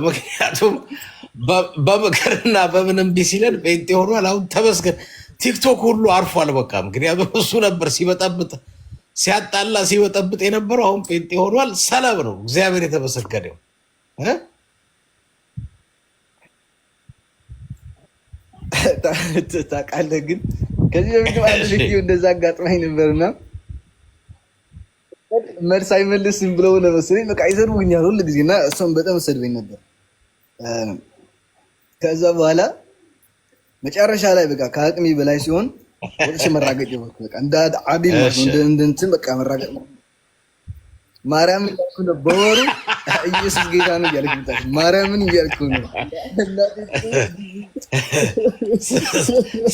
ምክንያቱም በምክርና በምንም ቢሲለን ጴንጤ ሆኗል። አሁን ተመስገን ቲክቶክ ሁሉ አርፏል። በቃ ምክንያቱም እሱ ነበር ሲበጠብጥ ሲያጣላ ሲበጠብጥ የነበረው አሁን ጴንጤ ሆኗል። ሰላም ነው። እግዚአብሔር የተመሰገነው። ታውቃለህ ግን ከዚህ በፊት አንድ ቪዲዮ እንደዛ አጋጥማኝ ነበርና መልስ አይመልስም ብለው ነው መሰለኝ በቃ ይሰድቡኛል ሁሉ ጊዜ እና እሷም በጣም ሰድበኝ ነበር። ከዛ በኋላ መጨረሻ ላይ በቃ ከአቅሜ በላይ ሲሆን ወጥቼ መራገጥ ነው በቃ እንደ አቢል እንደ እንትን በቃ መራገጥ ነው። ማርያምን እያልኩ ነው በወሩ ኢየሱስ ጌታ ነው እያልኩ ነው። ማርያምን እያልኩ ነው።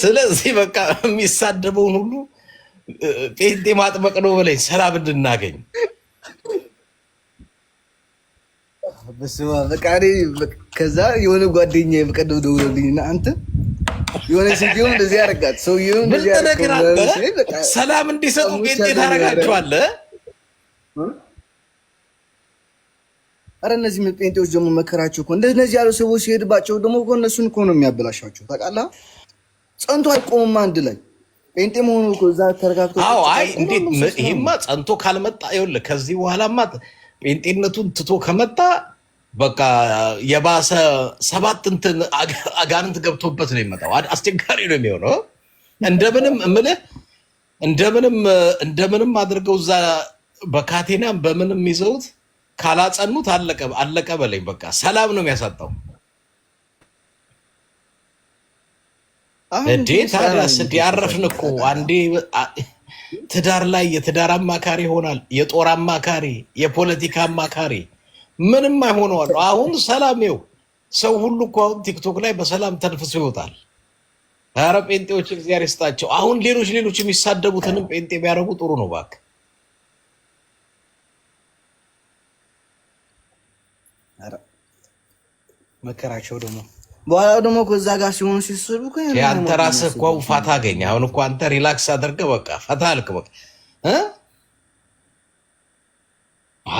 ስለዚህ በቃ የሚሳደበውን ሁሉ ጴንጤ ማጥመቅ ነው በላይ ሰላም እንድናገኝ በስመ አብ በቃ ከዛ የሆነ ጓደኛዬ በቀደም ደውሎልኝ እና አንተ የሆነ ሴትዮ እንደዚህ ያደርጋት ሰውዬው እንደዚህ ያደርጋት ሰላም እንዲሰጡ ጴንጤ ታደርጋቸዋለህ። አረ እነዚህ ጴንጤዎች ደግሞ መከራቸው እኮ እንደነዚህ ያሉ ሰዎች ሲሄድባቸው ደግሞ እኮ እነሱን እኮ ነው የሚያበላሻቸው። ታውቃለህ ጸንቶ አይቆምም አንድ ላይ ጴንጤ መሆኑ እኮ እዛ ተረጋግቶ። አዎ አይ እንዴት ይሄማ ጸንቶ ካልመጣ ይኸውልህ ከዚህ በኋላማ ጴንጤነቱን ትቶ ከመጣ በቃ የባሰ ሰባት እንትን አጋንንት ገብቶበት ነው የሚመጣው። አስቸጋሪ ነው የሚሆነው። እንደምንም እምልህ እንደምንም አድርገው እዛ በካቴናም በምንም ይዘውት ካላጸኑት አለቀ በላይ በቃ ሰላም ነው የሚያሳጣው። እንዴ ታዲያስ ያረፍን እኮ አንዴ ትዳር ላይ የትዳር አማካሪ ይሆናል፣ የጦር አማካሪ፣ የፖለቲካ አማካሪ ምንም አይሆነዋል። አሁን ሰላም ይኸው ሰው ሁሉ እኮ አሁን ቲክቶክ ላይ በሰላም ተንፍሶ ይወጣል። ኧረ ጴንጤዎች እግዚአብሔር ይስጣቸው። አሁን ሌሎች የሚሳደቡትንም ጴንጤ ቢያደርጉ ጥሩ ነው እባክህ። መከራቸው ደግሞ በኋላ ደግሞ ከዛ ጋር ሲሆኑ ሲስሉ አንተ ራስህ እኮ ፋታ አገኘ። አሁን እኮ አንተ ሪላክስ አድርገህ በቃ ፈታ አልክ በቃ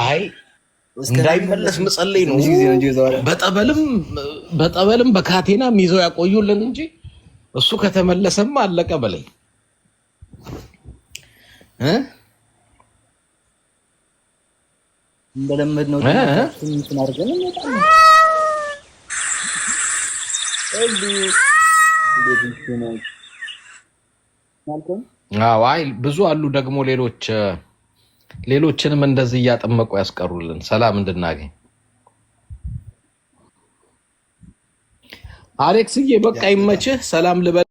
አይ እንዳይመለስ መጸለይ ነው። በጠበልም በካቴናም ይዘው ያቆዩልን እንጂ እሱ ከተመለሰማ አለቀ በላይ እንደለመድነው እንትን አድርገን አይ ብዙ አሉ ደግሞ ሌሎችንም እንደዚህ እያጠመቁ ያስቀሩልን ሰላም እንድናገኝ። አሌክስዬ በቃ ይመችህ። ሰላም ልበል።